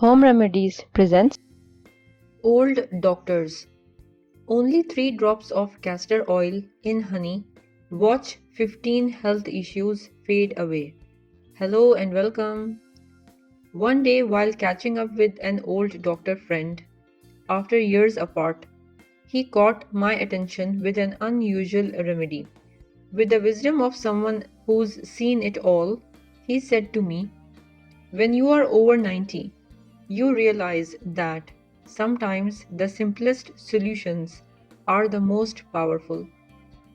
Home Remedies presents Old doctors. Only 3 drops of castor oil in honey. Watch 15 health issues fade away. Hello and welcome. One day, while catching up with an old doctor friend, after years apart, he caught my attention with an unusual remedy. With the wisdom of someone who's seen it all, he said to me, when you are over 90, you realize that sometimes the simplest solutions are the most powerful.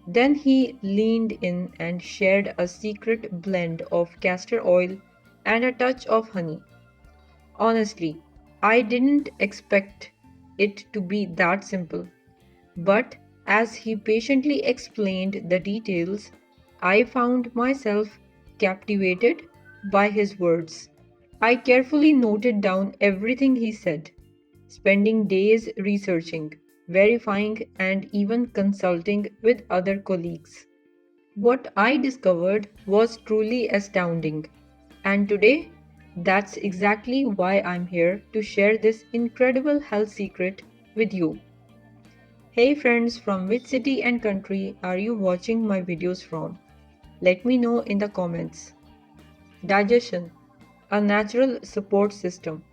Then he leaned in and shared a secret blend of castor oil and a touch of honey. Honestly, I didn't expect it to be that simple. But as he patiently explained the details, I found myself captivated by his words. I carefully noted down everything he said, spending days researching, verifying, and even consulting with other colleagues. What I discovered was truly astounding, and today that's exactly why I'm here to share this incredible health secret with you. Hey friends, from which city and country are you watching my videos from? Let me know in the comments. Digestion, a natural support system.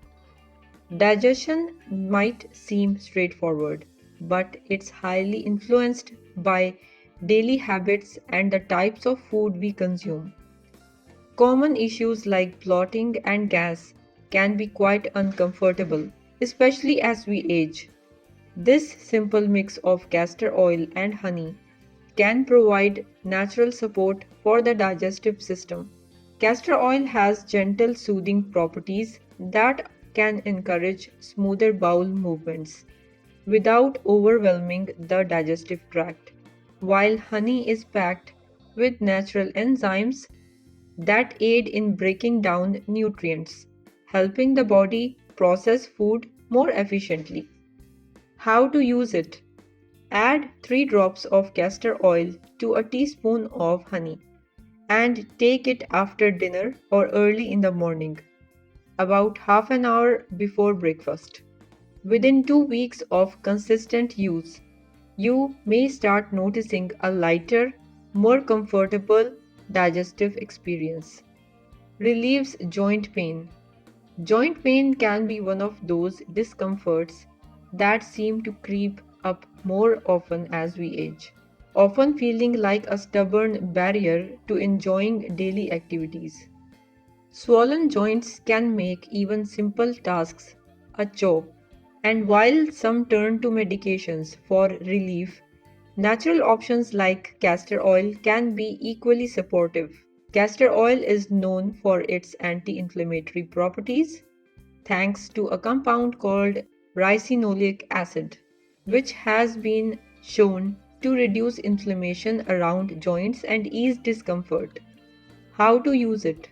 Digestion might seem straightforward, but it's highly influenced by daily habits and the types of food we consume. Common issues like bloating and gas can be quite uncomfortable, especially as we age. This simple mix of castor oil and honey can provide natural support for the digestive system. Castor oil has gentle soothing properties that can encourage smoother bowel movements without overwhelming the digestive tract, while honey is packed with natural enzymes that aid in breaking down nutrients, helping the body process food more efficiently. How to use it? Add 3 drops of castor oil to a teaspoon of honey and take it after dinner or early in the morning, about half an hour before breakfast. Within 2 weeks of consistent use, you may start noticing a lighter, more comfortable digestive experience. Relieves joint pain. Joint pain can be one of those discomforts that seem to creep up more often as we age, often feeling like a stubborn barrier to enjoying daily activities. Swollen joints can make even simple tasks a chore, and while some turn to medications for relief, natural options like castor oil can be equally supportive. Castor oil is known for its anti inflammatory properties thanks to a compound called ricinoleic acid, which has been shown to reduce inflammation around joints and ease discomfort. How to use it?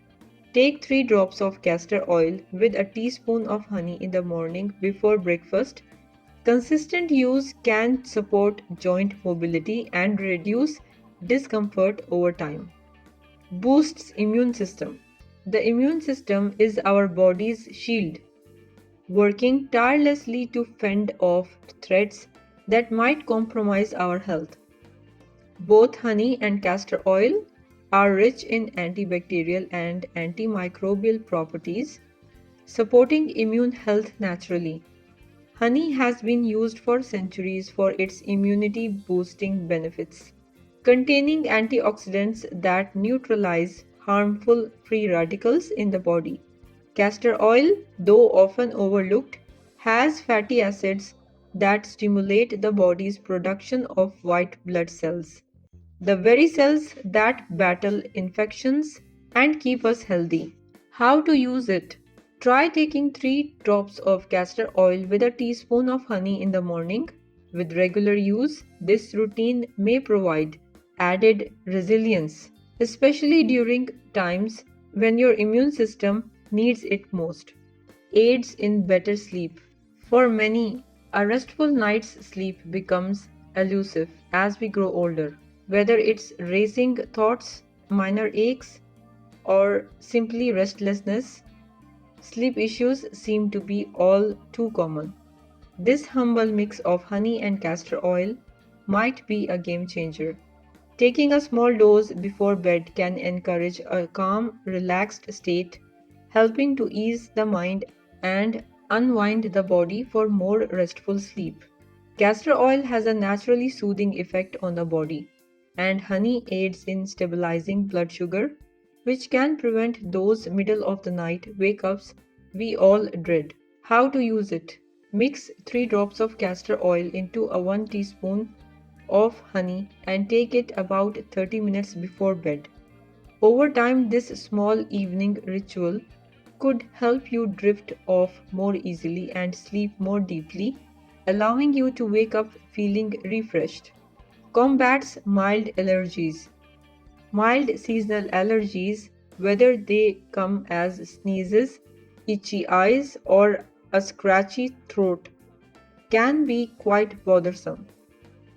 Take 3 drops of castor oil with a teaspoon of honey in the morning before breakfast. Consistent use can support joint mobility and reduce discomfort over time. Boosts immune system. The immune system is our body's shield, working tirelessly to fend off threats that might compromise our health. Both honey and castor oil are rich in antibacterial and antimicrobial properties, supporting immune health naturally. Honey has been used for centuries for its immunity boosting benefits, containing antioxidants that neutralize harmful free radicals in the body. Castor oil, though often overlooked, has fatty acids that stimulate the body's production of white blood cells, the very cells that battle infections and keep us healthy. How to use it? Try taking 3 drops of castor oil with a teaspoon of honey in the morning. With regular use, this routine may provide added resilience, especially during times when your immune system needs it most. Aids in better sleep. For many, a restful night's sleep becomes elusive as we grow older. Whether it's racing thoughts, minor aches, or simply restlessness, sleep issues seem to be all too common. This humble mix of honey and castor oil might be a game changer. Taking a small dose before bed can encourage a calm, relaxed state, helping to ease the mind and unwind the body for more restful sleep. Castor oil has a naturally soothing effect on the body, and honey aids in stabilizing blood sugar, which can prevent those middle of the night wake ups we all dread. How to use it? Mix 3 drops of castor oil into a 1 teaspoon of honey and take it about 30 minutes before bed. Over time, this small evening ritual could help you drift off more easily and sleep more deeply, allowing you to wake up feeling refreshed. Combats mild allergies. Mild seasonal allergies, whether they come as sneezes, itchy eyes, or a scratchy throat, can be quite bothersome.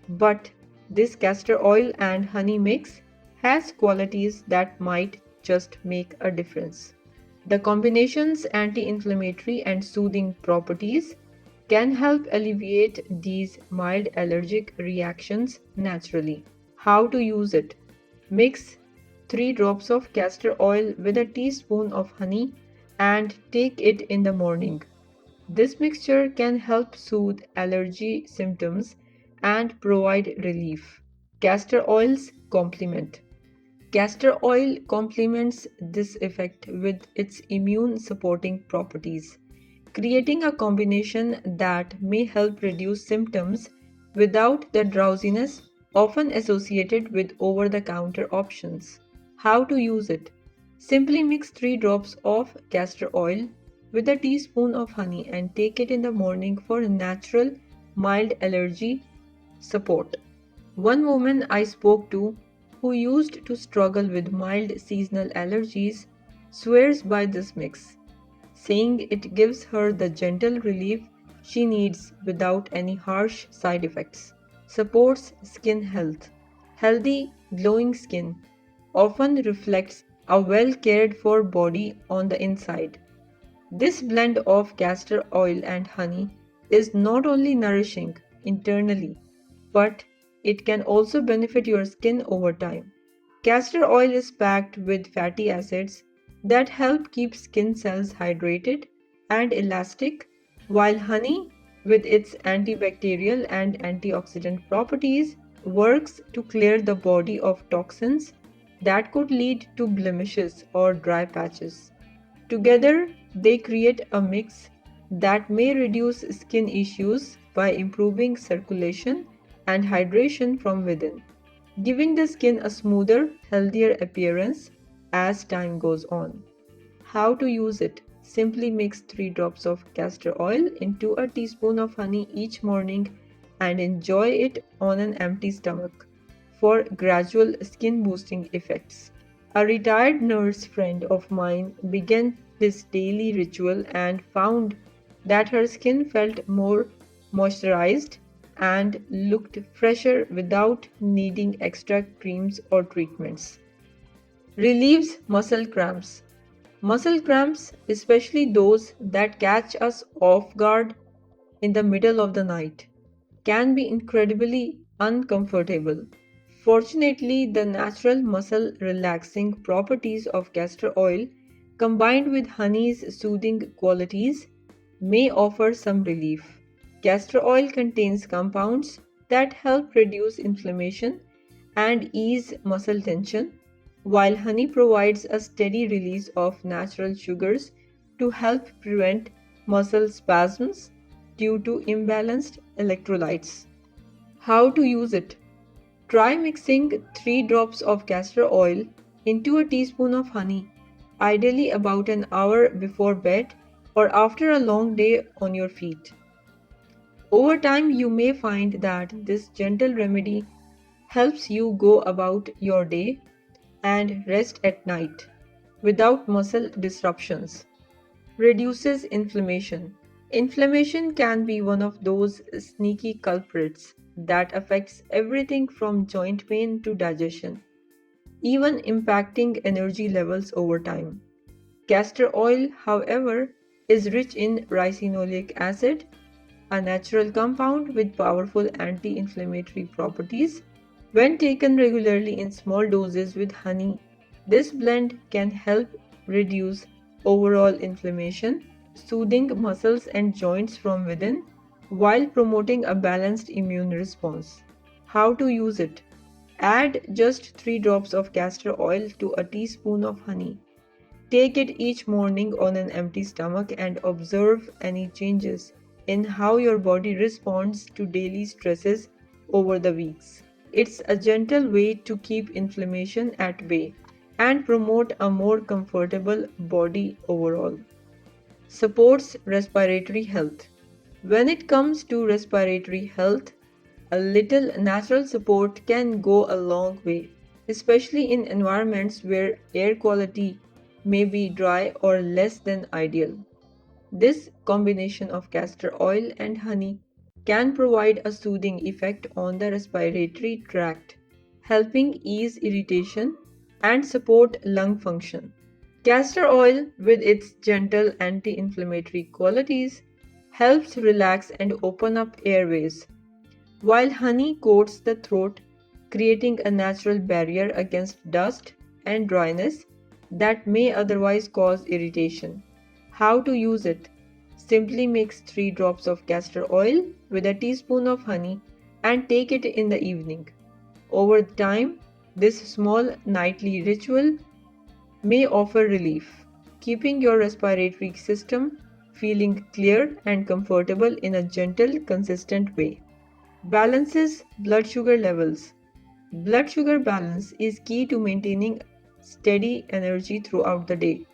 But this castor oil and honey mix has qualities that might just make a difference. The combination's anti-inflammatory and soothing properties can help alleviate these mild allergic reactions naturally. How to use it? Mix 3 drops of castor oil with a teaspoon of honey and take it in the morning. This mixture can help soothe allergy symptoms and provide relief. Castor oils complement. Castor oil complements this effect with its immune supporting properties, creating a combination that may help reduce symptoms without the drowsiness often associated with over the counter options. How to use it? Simply mix 3 drops of castor oil with a teaspoon of honey and take it in the morning for natural mild allergy support. One woman I spoke to who used to struggle with mild seasonal allergies swears by this mix, saying it gives her the gentle relief she needs without any harsh side effects. Supports skin health. Healthy, glowing skin often reflects a well cared for body on the inside. This blend of castor oil and honey is not only nourishing internally, but it can also benefit your skin over time. Castor oil is packed with fatty acids that help keep skin cells hydrated and elastic, while honey, with its antibacterial and antioxidant properties, works to clear the body of toxins that could lead to blemishes or dry patches. Together, they create a mix that may reduce skin issues by improving circulation and hydration from within, giving the skin a smoother, healthier appearance as time goes on. How to use it? Simply mix 3 drops of castor oil into a teaspoon of honey each morning and enjoy it on an empty stomach for gradual skin boosting effects. A retired nurse friend of mine began this daily ritual and found that her skin felt more moisturized and looked fresher without needing extra creams or treatments. Relieves muscle cramps. Muscle cramps, especially those that catch us off guard in the middle of the night, can be incredibly uncomfortable. Fortunately, the natural muscle relaxing properties of castor oil combined with honey's soothing qualities may offer some relief. Castor oil contains compounds that help reduce inflammation and ease muscle tension, while honey provides a steady release of natural sugars to help prevent muscle spasms due to imbalanced electrolytes. How to use it? Try mixing 3 drops of castor oil into a teaspoon of honey, ideally about an hour before bed or after a long day on your feet. Over time, you may find that this gentle remedy helps you go about your day and rest at night without muscle disruptions. Reduces inflammation. Inflammation can be one of those sneaky culprits that affects everything from joint pain to digestion, even impacting energy levels over time. Castor oil, however, is rich in ricinoleic acid, a natural compound with powerful anti-inflammatory properties. When taken regularly in small doses with honey, this blend can help reduce overall inflammation, soothing muscles and joints from within, while promoting a balanced immune response. How to use it? Add just 3 drops of castor oil to a teaspoon of honey. Take it each morning on an empty stomach and observe any changes in how your body responds to daily stresses over the weeks. It's a gentle way to keep inflammation at bay and promote a more comfortable body overall. Supports respiratory health. When it comes to respiratory health, a little natural support can go a long way, especially in environments where air quality may be dry or less than ideal. This combination of castor oil and honey can provide a soothing effect on the respiratory tract, helping ease irritation and support lung function. Castor oil, with its gentle anti-inflammatory qualities, helps relax and open up airways, while honey coats the throat, creating a natural barrier against dust and dryness that may otherwise cause irritation. How to use it? Simply mix 3 drops of castor oil with a teaspoon of honey and take it in the evening. Over time, this small nightly ritual may offer relief, keeping your respiratory system feeling clear and comfortable in a gentle, consistent way. Balances blood sugar levels. Blood sugar balance is key to maintaining steady energy throughout the day,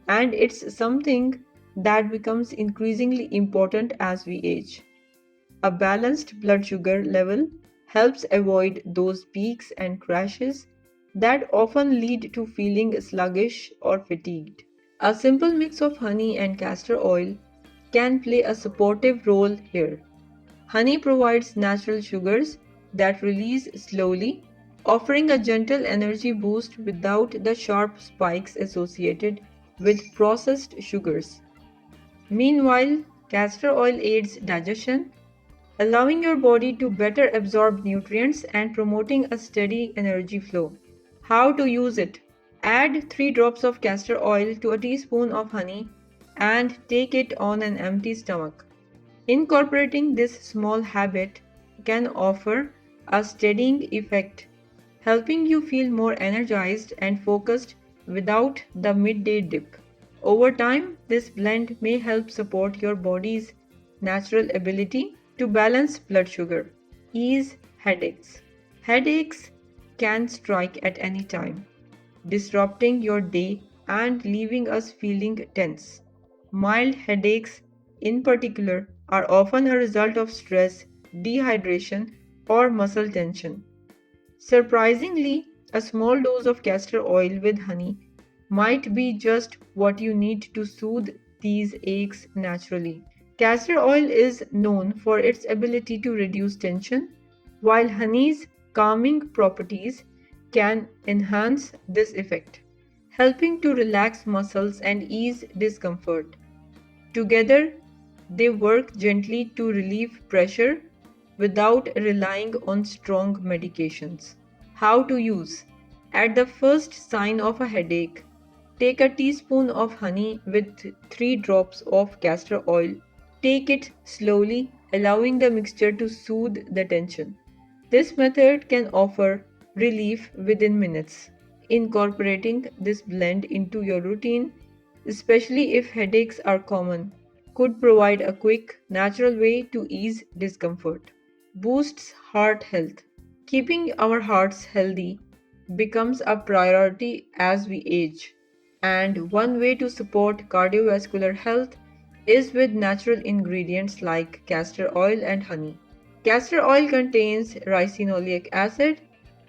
and it's something that becomes increasingly important as we age. A balanced blood sugar level helps avoid those peaks and crashes that often lead to feeling sluggish or fatigued. A simple mix of honey and castor oil can play a supportive role here. Honey provides natural sugars that release slowly, offering a gentle energy boost without the sharp spikes associated with processed sugars. Meanwhile, castor oil aids digestion, allowing your body to better absorb nutrients and promoting a steady energy flow. How to use it? Add 3 drops of castor oil to a teaspoon of honey and take it on an empty stomach. Incorporating this small habit can offer a steadying effect, helping you feel more energized and focused without the midday dip. Over time, this blend may help support your body's natural ability to balance blood sugar. Ease headaches. Headaches can strike at any time, disrupting your day and leaving us feeling tense. Mild headaches, in particular, are often a result of stress, dehydration, or muscle tension. Surprisingly, a small dose of castor oil with honey might be just what you need to soothe these aches naturally. Castor oil is known for its ability to reduce tension, while honey's calming properties can enhance this effect, helping to relax muscles and ease discomfort. Together, they work gently to relieve pressure without relying on strong medications. How to use? At the first sign of a headache, take a teaspoon of honey with 3 drops of castor oil. Take it slowly, allowing the mixture to soothe the tension. This method can offer relief within minutes. Incorporating this blend into your routine, especially if headaches are common, could provide a quick, natural way to ease discomfort. Boosts heart health. Keeping our hearts healthy becomes a priority as we age, and one way to support cardiovascular health is with natural ingredients like castor oil and honey. Castor oil contains ricinoleic acid,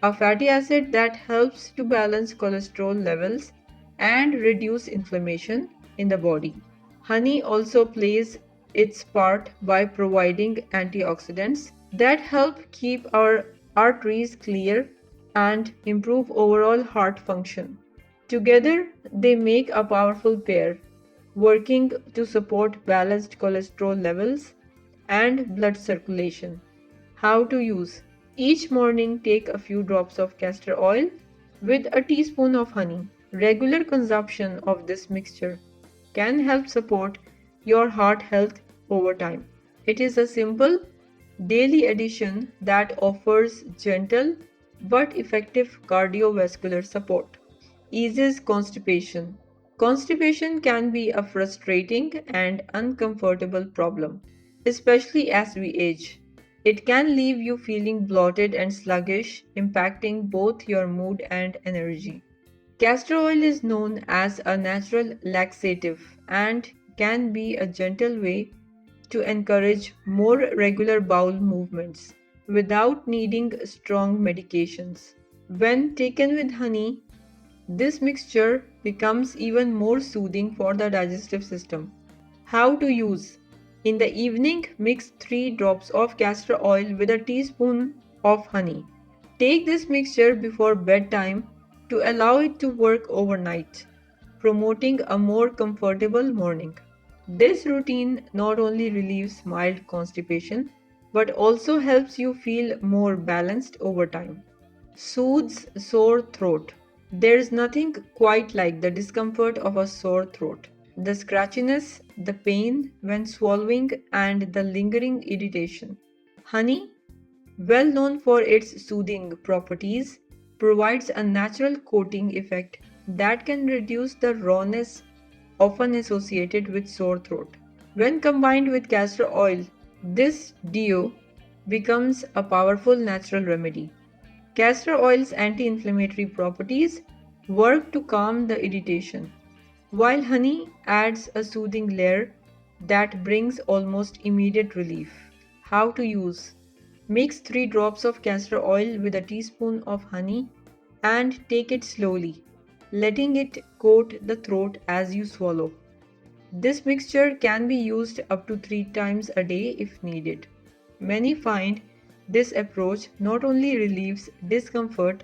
a fatty acid that helps to balance cholesterol levels and reduce inflammation in the body. Honey also plays its part by providing antioxidants that help keep our arteries clear and improve overall heart function. Together, they make a powerful pair, working to support balanced cholesterol levels and blood circulation. How to use: each morning, take a few drops of castor oil with a teaspoon of honey. Regular consumption of this mixture can help support your heart health over time. It is a simple daily addition that offers gentle but effective cardiovascular support. Eases constipation. Constipation can be a frustrating and uncomfortable problem, especially as we age. It can leave you feeling bloated and sluggish, impacting both your mood and energy. Castor oil is known as a natural laxative and can be a gentle way to encourage more regular bowel movements without needing strong medications. When taken with honey, this mixture becomes even more soothing for the digestive system. How to use: in the evening, mix 3 drops of castor oil with a teaspoon of honey. Take this mixture before bedtime to allow it to work overnight, promoting a more comfortable morning. This routine not only relieves mild constipation but also helps you feel more balanced over time. Soothes sore throat. There's nothing quite like the discomfort of a sore throat. The scratchiness, the pain when swallowing, and the lingering irritation. Honey, well known for its soothing properties, provides a natural coating effect that can reduce the rawness often associated with sore throat. When combined with castor oil, this deo becomes a powerful natural remedy. Castor oil's anti-inflammatory properties work to calm the irritation, while honey adds a soothing layer that brings almost immediate relief. How to use: mix 3 drops of castor oil with a teaspoon of honey and take it slowly, letting it coat the throat as you swallow. This mixture can be used up to 3 times a day if needed. Many find this approach not only relieves discomfort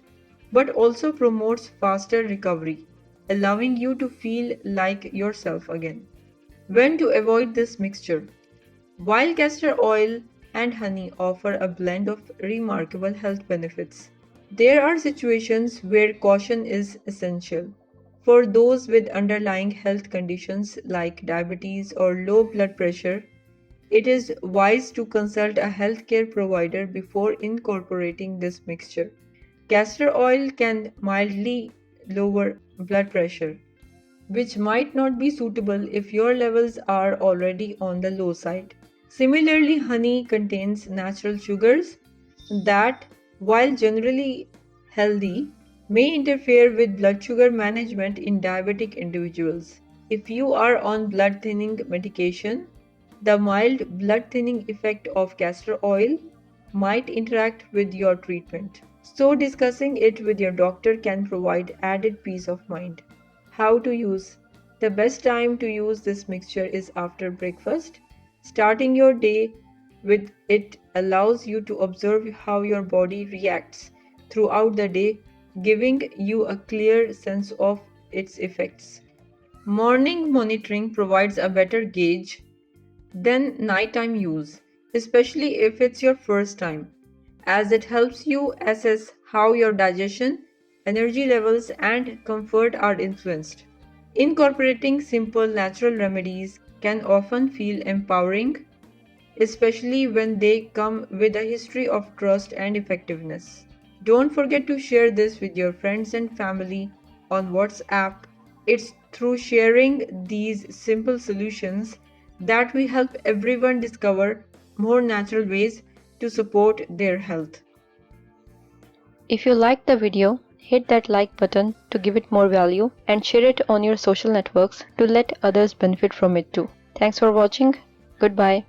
but also promotes faster recovery, allowing you to feel like yourself again. When to avoid this mixture? While castor oil and honey offer a blend of remarkable health benefits, there are situations where caution is essential. For those with underlying health conditions like diabetes or low blood pressure, it is wise to consult a healthcare provider before incorporating this mixture. Castor oil can mildly lower blood pressure, which might not be suitable if your levels are already on the low side. Similarly, honey contains natural sugars that, while generally healthy, may interfere with blood sugar management in diabetic individuals. If you are on blood thinning medication, the mild blood thinning effect of castor oil might interact with your treatment. So, discussing it with your doctor can provide added peace of mind. How to use: the best time to use this mixture is after breakfast. Starting your day with it allows you to observe how your body reacts throughout the day, giving you a clear sense of its effects. Morning monitoring provides a better gauge than nighttime use, especially if it's your first time, as it helps you assess how your digestion, energy levels, and comfort are influenced. Incorporating simple natural remedies can often feel empowering, especially when they come with a history of trust and effectiveness. Don't forget to share this with your friends and family on WhatsApp. It's through sharing these simple solutions that we help everyone discover more natural ways to support their health. If you liked the video, hit that like button to give it more value and share it on your social networks to let others benefit from it too. Thanks for watching. Goodbye.